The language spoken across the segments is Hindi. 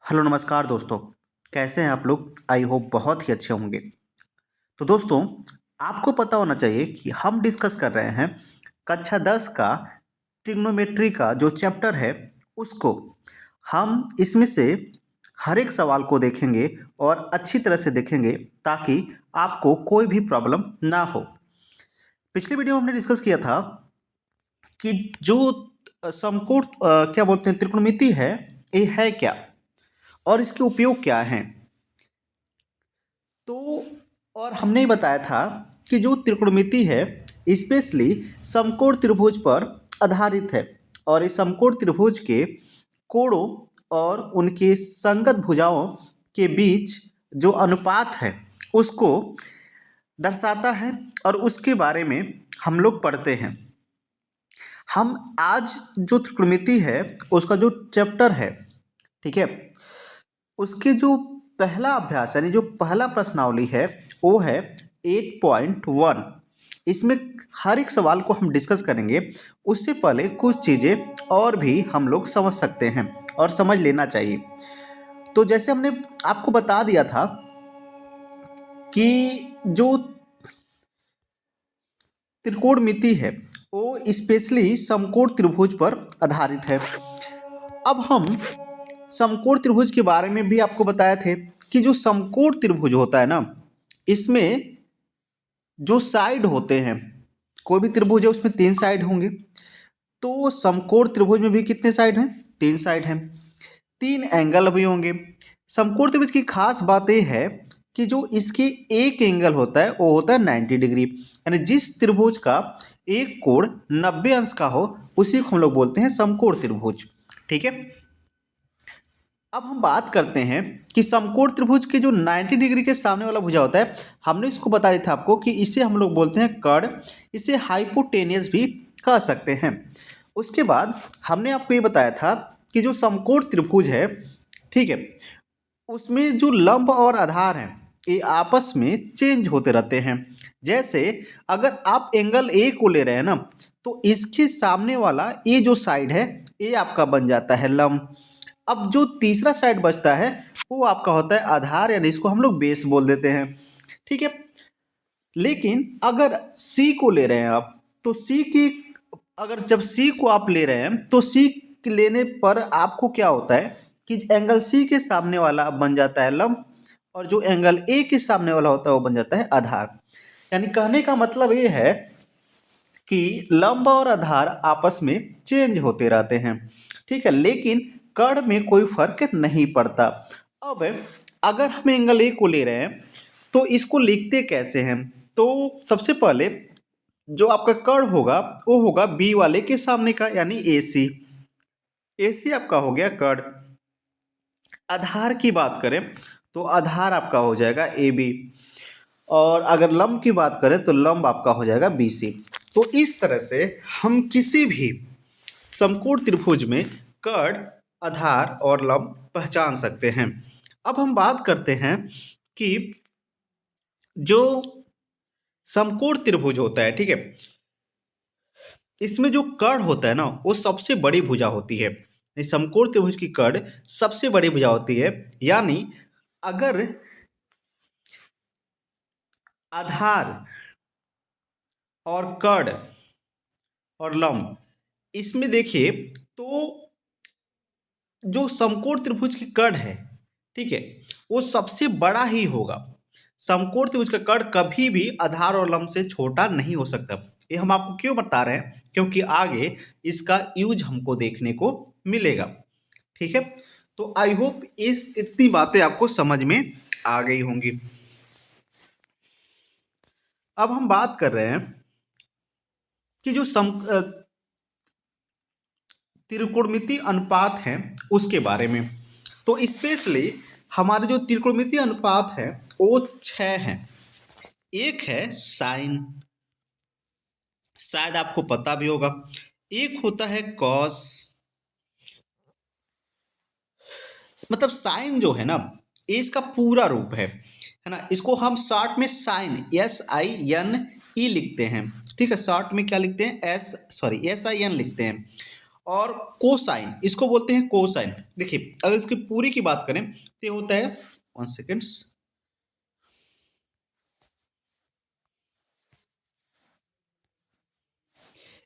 हेलो नमस्कार दोस्तों। कैसे हैं आप लोग? आई होप बहुत ही अच्छे होंगे। तो दोस्तों, आपको पता होना चाहिए कि हम डिस्कस कर रहे हैं कक्षा 10 का ट्रिग्नोमेट्री का जो चैप्टर है उसको। हम इसमें से हर एक सवाल को देखेंगे और अच्छी तरह से देखेंगे ताकि आपको कोई भी प्रॉब्लम ना हो। पिछले वीडियो में हमने डिस्कस किया था कि जो समकोण क्या बोलते हैं त्रिकोणमिति है, ये है क्या और इसके उपयोग क्या हैं। तो और हमने ही बताया था कि जो त्रिकोणमिति है स्पेशली समकोण त्रिभुज पर आधारित है और इस समकोण त्रिभुज के कोणों और उनके संगत भुजाओं के बीच जो अनुपात है उसको दर्शाता है और उसके बारे में हम लोग पढ़ते हैं। हम आज जो त्रिकोणमिति है उसका जो चैप्टर है, ठीक है, उसके जो पहला अभ्यास यानी जो पहला प्रश्नावली है वो है 8.1। इसमें हर एक सवाल को हम डिस्कस करेंगे। उससे पहले कुछ चीज़ें और भी हम लोग समझ सकते हैं और समझ लेना चाहिए। तो जैसे हमने आपको बता दिया था कि जो त्रिकोणमिति है वो स्पेशली समकोण त्रिभुज पर आधारित है। अब हम समकोण त्रिभुज के बारे में भी आपको बताए थे कि जो समकोण त्रिभुज होता है ना, इसमें जो साइड होते हैं, कोई भी त्रिभुज है उसमें 3 साइड होंगे। तो समकोण त्रिभुज में भी कितने साइड हैं? 3 साइड हैं। 3 एंगल भी होंगे। समकोण त्रिभुज की खास बात यह है कि जो इसके एक एंगल होता है वो होता है 90 डिग्री, यानी जिस त्रिभुज का एक कोण 90 अंश का हो उसी को हम लोग बोलते हैं समकोण त्रिभुज। ठीक है। अब हम बात करते हैं कि समकोण त्रिभुज के जो 90 डिग्री के सामने वाला भुजा होता है, हमने इसको बता दिया था आपको कि इसे हम लोग बोलते हैं कर्ण। इसे हाइपोटेनियस भी कह सकते हैं। उसके बाद हमने आपको ये बताया था कि जो समकोण त्रिभुज है, ठीक है, उसमें जो लंब और आधार हैं ये आपस में चेंज होते रहते हैं। जैसे अगर आप एंगल ए को ले रहे हैं ना, तो इसके सामने वाला ये जो साइड है ये आपका बन जाता है लंब। अब जो तीसरा साइड बचता है वो आपका होता है आधार, यानी इसको हम लोग बेस बोल देते हैं। ठीक है। लेकिन अगर सी को ले रहे हैं आप, तो सी की अगर जब सी को आप ले रहे हैं तो सी लेने पर आपको क्या होता है कि एंगल सी के सामने वाला बन जाता है लंब और जो एंगल ए के सामने वाला होता है वो बन जाता है आधार। यानी कहने का मतलब ये है कि लंब और आधार आपस में चेंज होते रहते हैं। ठीक है। लेकिन कर्ण में कोई फर्क नहीं पड़ता। अब अगर हम एंगल ए को ले रहे हैं तो इसको लिखते कैसे हैं? तो सबसे पहले जो आपका कर्ण होगा वो होगा बी वाले के सामने का, यानी ए सी। ए सी आपका हो गया कर्ण। आधार की बात करें तो आधार आपका हो जाएगा ए बी, और अगर लंब की बात करें तो लंब आपका हो जाएगा बी सी। तो इस तरह से हम किसी भी समकोण त्रिभुज में कर्ण, आधार और लंब पहचान सकते हैं। अब हम बात करते हैं कि जो समकोण त्रिभुज होता है, ठीक है, इसमें जो कर्ण होता है ना वो सबसे बड़ी भुजा होती है। इस समकोण त्रिभुज की कर्ण सबसे बड़ी भुजा होती है। यानी अगर आधार और कर्ण और लंब इसमें देखिए तो जो समकोण त्रिभुज की कर्ण है, ठीक है, वो सबसे बड़ा ही होगा। समकोण त्रिभुज का कर्ण कभी भी आधार और लंब से छोटा नहीं हो सकता। ये हम आपको क्यों बता रहे हैं? क्योंकि आगे इसका यूज हमको देखने को मिलेगा। ठीक है। तो आई होप इस इतनी बातें आपको समझ में आ गई होंगी। अब हम बात कर रहे हैं कि जो त्रिकोणमिति अनुपात हैं उसके बारे में। तो स्पेशली हमारे जो त्रिकोणमिति अनुपात है वो 6 हैं। एक है साइन, शायद आपको पता भी होगा। एक होता है कॉस, मतलब साइन जो है ना ये इसका पूरा रूप है ना। इसको हम शॉर्ट में साइन SIN E लिखते हैं। ठीक है। शॉर्ट में क्या लिखते हैं? एस आई एन लिखते हैं। और कोसाइन, इसको बोलते हैं कोसाइन। देखिए अगर इसकी पूरी की बात करें तो ये होता है 1 सेकेंड्स,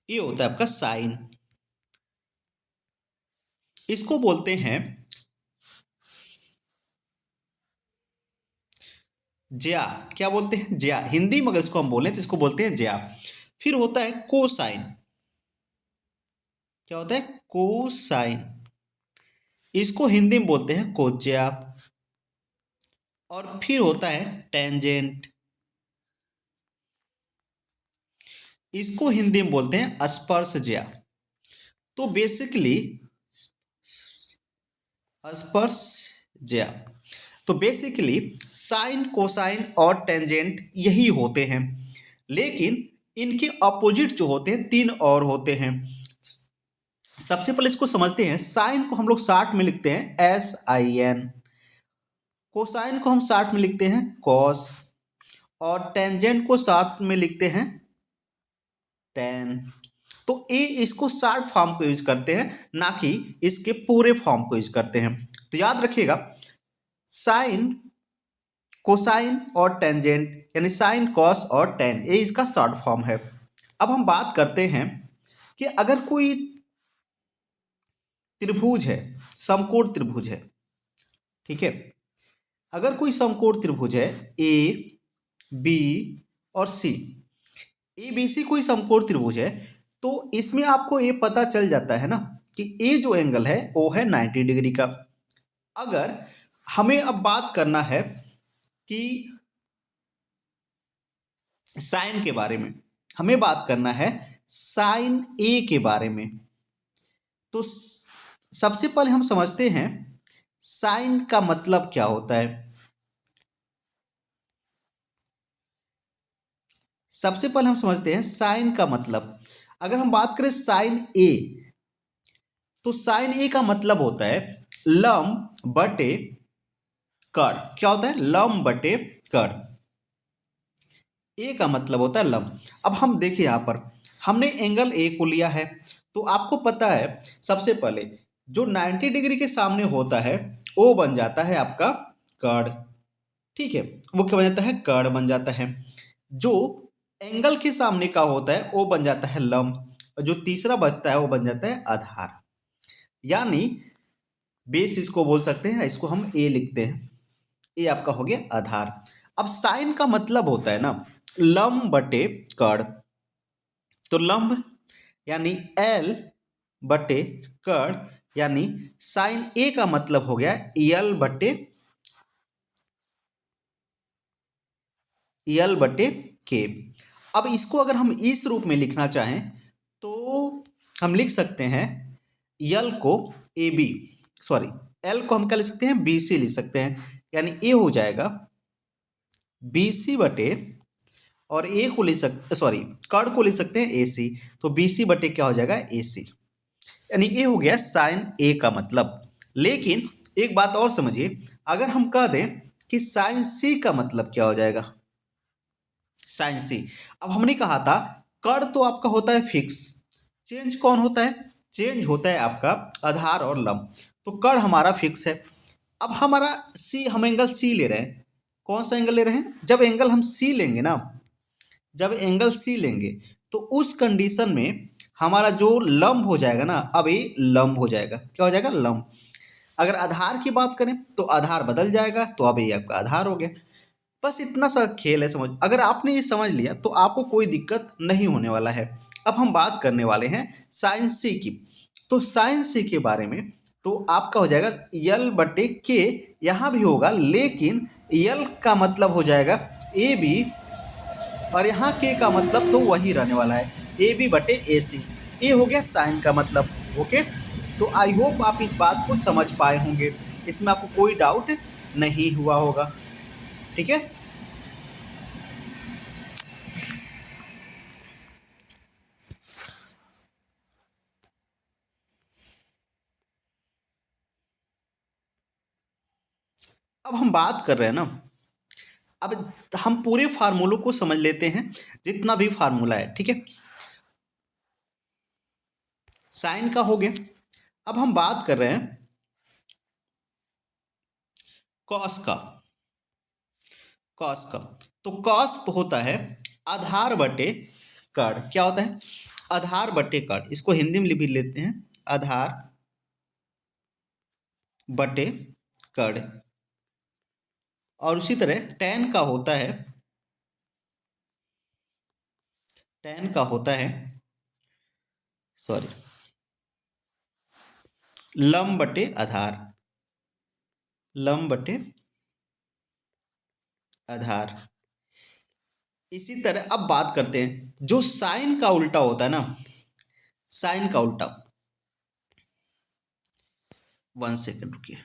ये होता है आपका साइन, इसको बोलते हैं ज्या। क्या बोलते हैं? ज्या। हिंदी में अगर इसको हम बोलें तो इसको बोलते हैं ज्या। फिर होता है कोसाइन। क्या होता है? कोसाइन। इसको हिंदी में बोलते हैं कोज्या। और फिर होता है टेंजेंट। इसको हिंदी में बोलते हैं स्पर्शज्या। तो बेसिकली स्पर्शज्या। तो बेसिकली साइन, कोसाइन और टेंजेंट यही होते हैं, लेकिन इनके अपोजिट जो होते हैं तीन और होते हैं। सबसे पहले इसको समझते हैं। साइन को हम लोग शार्ट में लिखते हैं SIN, कोसाइन को हम शार्ट में लिखते हैं कॉस, और टेंजेंट को शार्ट में लिखते हैं टेन। तो ये इसको शार्ट फॉर्म को यूज करते हैं, ना कि इसके पूरे फॉर्म को यूज करते हैं। तो याद रखिएगा, साइन, कोसाइन और टेंजेंट यानी साइन, कॉस और टेन, ये इसका शॉर्ट फॉर्म है। अब हम बात करते हैं कि अगर कोई त्रिभुज है, समकोण त्रिभुज है, ठीक है, अगर कोई समकोण त्रिभुज है ए बी और सी, ए बी सी कोई समकोण त्रिभुज है, तो इसमें आपको ये पता चल जाता है ना कि ए जो एंगल है वो है 90 डिग्री का। अगर हमें अब बात करना है कि साइन के बारे में, हमें बात करना है साइन ए के बारे में, तो सबसे पहले हम समझते हैं साइन का मतलब क्या होता है। सबसे पहले हम समझते हैं साइन का मतलब। अगर हम बात करें साइन ए, तो साइन ए का मतलब होता है लंब बटे कर्ण। क्या होता है? लंब बटे कर्ण। ए का मतलब होता है लंब। अब हम देखिए यहां पर हमने एंगल ए को लिया है, तो आपको पता है सबसे पहले जो 90 डिग्री के सामने होता है वो बन जाता है आपका कर्ण। ठीक है, वो क्या बन जाता है? कर्ण बन जाता है। जो एंगल के सामने का होता है वो बन जाता है लंब, और जो तीसरा बचता है वो बन जाता है आधार, यानी बेस इसको बोल सकते हैं। इसको हम ए लिखते हैं, ये आपका हो गया आधार। अब साइन का मतलब होता है ना लंब बटे कर्ण। तो लंब यानी L बटे कर्ण, यानी साइन ए का मतलब हो गया L बटे के। अब इसको अगर हम इस रूप में लिखना चाहें तो हम लिख सकते हैं L को AB, सॉरी L को हम क्या लिख सकते हैं? BC लिख सकते हैं, यानी ए हो जाएगा BC बटे, और ए को ले सकते, सॉरी कर्ण को ले सकते हैं AC, तो BC बटे क्या हो जाएगा? AC, यानी ये हो गया साइन ए का मतलब। लेकिन एक बात और समझिए, अगर हम कह दें कि साइन C का मतलब क्या हो जाएगा? साइन C, अब हमने कहा था कर्ण तो आपका होता है फिक्स, चेंज कौन होता है? चेंज होता है आपका आधार और लंब। तो कर्ण हमारा फिक्स है। अब हमारा C, हम एंगल C ले रहे हैं। कौन सा एंगल ले रहे हैं? जब एंगल हम C लेंगे ना, जब एंगल C लेंगे तो उस कंडीशन में हमारा जो लंब हो जाएगा ना, अब ये लंब हो जाएगा। क्या हो जाएगा? लंब। अगर आधार की बात करें तो आधार बदल जाएगा, तो अब ये आपका आधार हो गया। बस इतना सा खेल है, समझ। अगर आपने ये समझ लिया तो आपको कोई दिक्कत नहीं होने वाला है। अब हम बात करने वाले हैं साइन C की। तो साइन C के बारे में तो आपका हो जाएगा L बटे के, यहाँ भी होगा, लेकिन L का मतलब हो जाएगा AB, और यहाँ के का मतलब तो वही रहने वाला है AB बटे AC। ये हो गया साइन का मतलब। ओके, तो आई होप आप इस बात को समझ पाए होंगे, इसमें आपको कोई डाउट नहीं हुआ होगा। ठीक है, अब हम बात कर रहे हैं ना, अब हम पूरे फार्मूलों को समझ लेते हैं, जितना भी फार्मूला है। ठीक है, साइन का हो गया। अब हम बात कर रहे हैं कॉस का। कॉस का तो कॉस होता है आधार बटे कर्ण। क्या होता है? आधार बटे कर्ण। इसको हिंदी में भी लेते हैं, आधार बटे कर्ण। और उसी तरह tan का होता है, tan का होता है सॉरी लंब बटे आधार। लंब बटे आधार। इसी तरह अब बात करते हैं जो साइन का उल्टा होता है ना, साइन का उल्टा। 1 सेकंड रुकिए,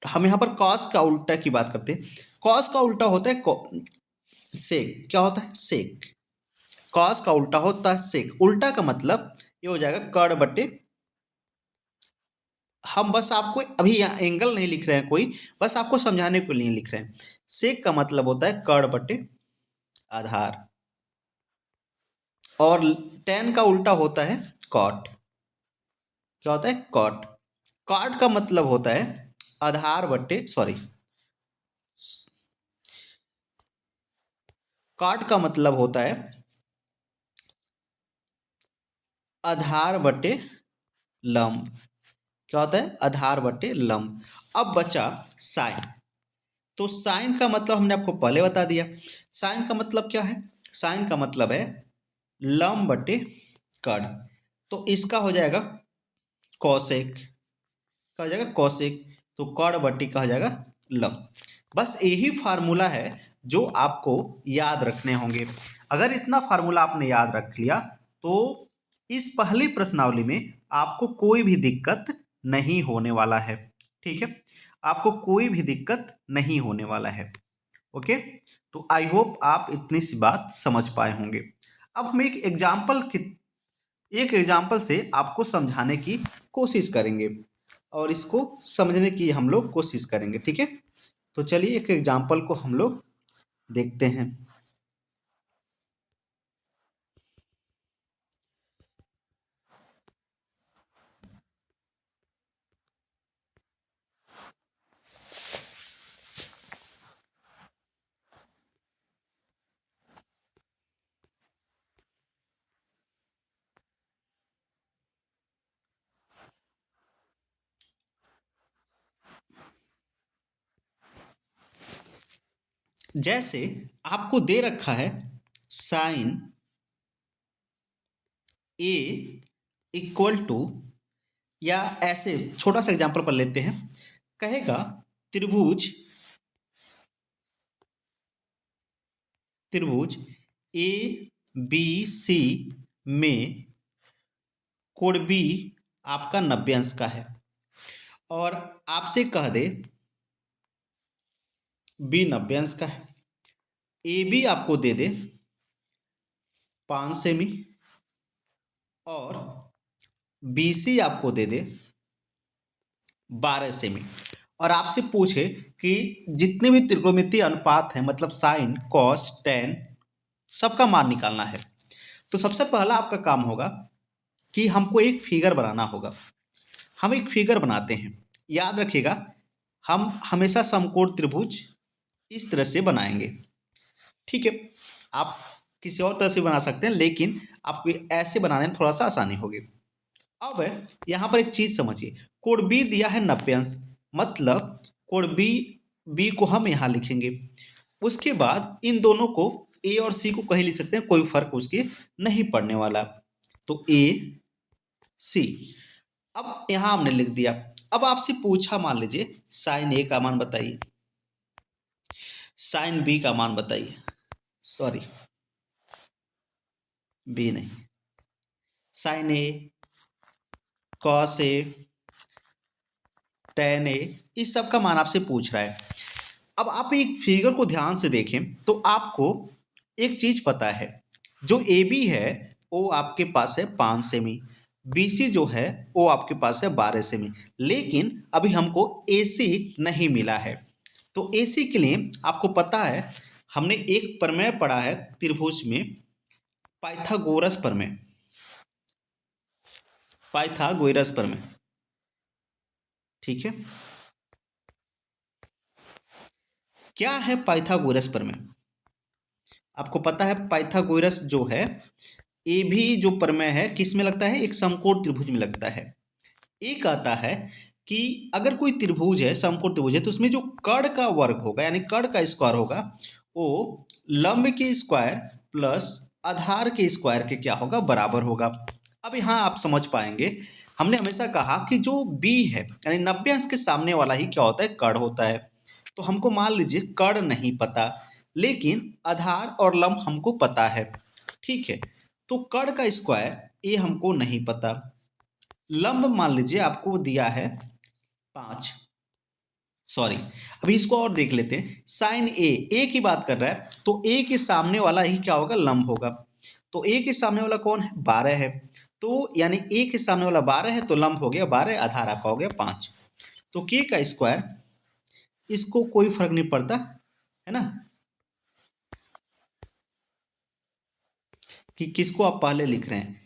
हम यहाँ पर कॉस का उल्टा की बात करते हैं। कॉस का उल्टा होता है सेक। क्या होता है? सेक। कॉस का उल्टा होता है सेक। उल्टा का मतलब ये हो जाएगा कर्ण बटे, हम बस आपको अभी यहाँ एंगल नहीं लिख रहे हैं कोई, बस आपको समझाने के लिए लिख रहे हैं। सेक का मतलब होता है कर्ण बटे आधार। और tan का उल्टा होता है कॉट। क्या होता है? कॉट। कॉट का मतलब होता है आधार बटे कॉट का मतलब होता है आधार बटे लंब। क्या होता है? आधार बटे लंब। अब बचा साइन। तो साइन का मतलब हमने आपको पहले बता दिया। साइन का मतलब क्या है? साइन का मतलब है लंब बटे कर्ण। तो इसका हो जाएगा कॉसेक। क्या हो जाएगा? कॉसेक। तो कर्ण बटे का हो जाएगा लंब। बस यही फार्मूला है जो आपको याद रखने होंगे। अगर इतना फार्मूला आपने याद रख लिया तो इस पहली प्रश्नावली में आपको कोई भी दिक्कत नहीं होने वाला है। ठीक है, आपको कोई भी दिक्कत नहीं होने वाला है। ओके, तो आई होप आप इतनी सी बात समझ पाए होंगे। अब हम एक एग्जाम्पल से आपको समझाने की कोशिश करेंगे और इसको समझने की हम लोग कोशिश करेंगे। ठीक है, तो चलिए एक एग्जाम्पल को हम लोग देखते हैं। जैसे आपको दे रखा है साइन ए इक्वल टू, या ऐसे छोटा सा एग्जांपल पर लेते हैं, कहेगा त्रिभुज त्रिभुज ए बी सी में कोण बी आपका 90 अंश का है और आपसे कह दे बी 90 अंश का है। ए बी आपको दे दे 5 सेमी और बी सी आपको दे दे 12 सेमी और आपसे पूछे कि जितने भी त्रिकोणमितीय अनुपात हैं, मतलब साइन कॉस टेन, सबका मान निकालना है। तो सबसे पहला आपका काम होगा कि हमको एक फिगर बनाना होगा। हम एक फिगर बनाते हैं। याद रखिएगा, हम हमेशा समकोण त्रिभुज इस तरह से बनाएंगे। ठीक है, आप किसी और तरह से बना सकते हैं, लेकिन आपको ऐसे बनाने में थोड़ा सा आसानी होगी। अब यहाँ पर एक चीज समझिए, कोण बी दिया है 90 अंश, मतलब कोण बी बी को हम यहाँ लिखेंगे। उसके बाद इन दोनों को ए और सी को कहीं लिख सकते हैं, कोई फर्क उसके नहीं पड़ने वाला। तो ए सी, अब यहाँ हमने लिख दिया। अब आपसे पूछा, मान लीजिए साइन ए का मान बताइए, साइन बी का मान बताइए, सॉरी बी नहीं, sign A, cos A, ten ए, इस सब का मान आपसे पूछ रहा है। अब आप एक फिगर को ध्यान से देखें तो आपको एक चीज पता है, जो ए बी है वो आपके पास है 5 सेमी, बी सी जो है वो आपके पास है 12 सेमी, लेकिन अभी हमको ए सी नहीं मिला है। तो ए सी के लिए आपको पता है, हमने एक प्रमेय पढ़ा है त्रिभुज में, पाइथागोरस प्रमेय। पाइथागोरस प्रमेय। ठीक है, क्या है पाइथागोरस प्रमेय? आपको पता है पाइथागोरस जो है, ये भी जो प्रमेय है किस में लगता है? एक समकोण त्रिभुज में लगता है। एक आता है कि अगर कोई त्रिभुज है, समकोण त्रिभुज है, तो उसमें जो कर्ण का वर्ग होगा यानी कर्ण का स्क्वायर होगा, वो लंब के स्क्वायर प्लस आधार के स्क्वायर के क्या होगा? बराबर होगा। अब यहाँ आप समझ पाएंगे, हमने हमेशा कहा कि जो b है यानी 90 अंश के सामने वाला ही क्या होता है? कर्ण होता है। तो हमको मान लीजिए कर्ण नहीं पता, लेकिन आधार और लंब हमको पता है। ठीक है, तो कर्ण का स्क्वायर ये हमको नहीं पता। लंब मान लीजिए आपको दिया है 5, सॉरी अभी इसको और देख लेते हैं। साइन ए की बात कर रहा है, तो ए के सामने वाला ही क्या होगा? लंब होगा। तो ए के सामने वाला कौन है? 12 है। तो यानी ए के सामने वाला 12 है, तो लंब हो गया 12, आधार आपका हो गया 5। तो के का स्क्वायर, इसको कोई फर्क नहीं पड़ता है ना कि किसको आप पहले लिख रहे हैं।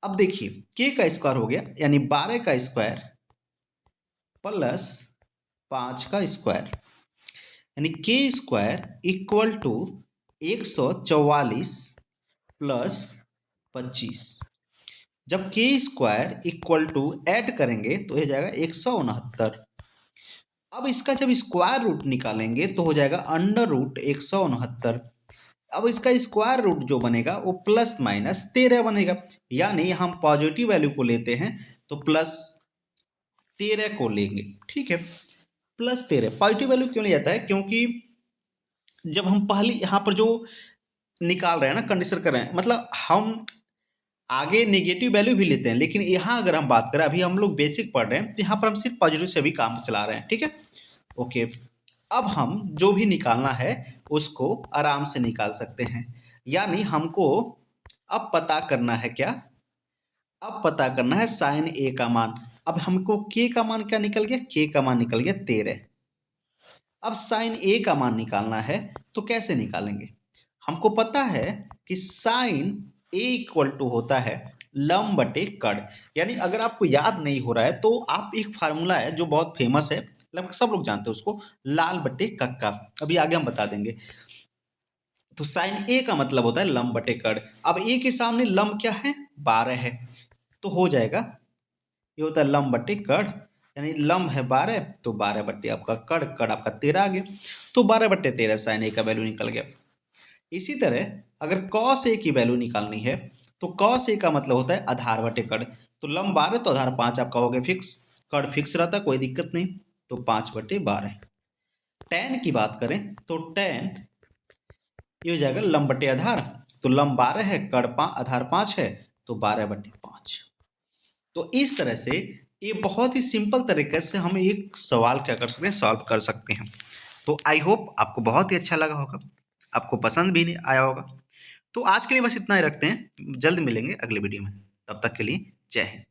अब देखिए के का स्क्वायर हो गया यानी 12 का स्क्वायर प्लस 5 का स्क्वायर, यानी के स्क्वायर इक्वल टू 144 प्लस 25। जब के स्क्वायर इक्वल टू ऐड करेंगे तो हो जाएगा 169। अब इसका जब स्क्वायर रूट निकालेंगे तो हो जाएगा अंडर रूट 169। अब इसका स्क्वायर रूट जो बनेगा वो प्लस माइनस 13 बनेगा, यानी हम पॉजिटिव वैल्यू को लेते हैं तो प्लस 13 को लेंगे। ठीक है, प्लस 13 पॉजिटिव वैल्यू क्यों लिया जाता है? क्योंकि जब हम पहले यहाँ पर जो निकाल रहे हैं ना, कंडीशन कर रहे हैं, मतलब हम आगे नेगेटिव वैल्यू भी लेते हैं, लेकिन यहाँ अगर हम बात करें, अभी हम लोग बेसिक पढ़ रहे हैं, तो यहाँ पर हम सिर्फ पॉजिटिव से भी काम चला रहे हैं। ठीक है, ओके। अब हम जो भी निकालना है उसको आराम से निकाल सकते हैं, यानी हमको अब पता करना है क्या? अब पता करना है साइन ए का मान। अब हमको के का मान क्या निकल गया? के का मान निकल गया 13। अब साइन ए का मान निकालना है, तो कैसे निकालेंगे? हमको पता है कि साइन ए इक्वल टू होता है लंब बटे कर्ण। यानी अगर आपको याद नहीं हो रहा है तो आप एक फार्मूला है जो बहुत फेमस है, लगभग सब लोग जानते हैं उसको, लाल बटे कक्का। अभी आगे हम बता देंगे। तो साइन ए का मतलब होता है लंब बटे कर्ण। अब ए के सामने लंब क्या है? 12 है, तो हो जाएगा ये होता है लंब बटे कर्ण, यानी लंब है 12 तो 12 बट्टे आपका कर्ण, कर्ण आपका 13 आ गया, तो 12 बट्टे 13 साइन ए का वैल्यू निकल गया। इसी तरह अगर कॉस ए की वैल्यू निकालनी है तो कॉस ए का मतलब होता है आधार बटे कर्ण। तो लंब 12 तो आधार 5 आपका हो गया फिक्स, कर्ण फिक्स रहता कोई दिक्कत नहीं, तो 5 बटे 12। टैन की बात करें तो टैन ये हो जाएगा लंब बटे आधार, तो लंब 12 है, कर्ण आधार 5 है, तो 12 बटे 5। तो इस तरह से ये बहुत ही सिंपल तरीके से हम एक सवाल क्या कर सकते हैं? सॉल्व कर सकते हैं। तो आई होप आपको बहुत ही अच्छा लगा होगा, आपको पसंद भी नहीं आया होगा। तो आज के लिए बस इतना ही रखते हैं, जल्द मिलेंगे अगले वीडियो में, तब तक के लिए जय हिंद।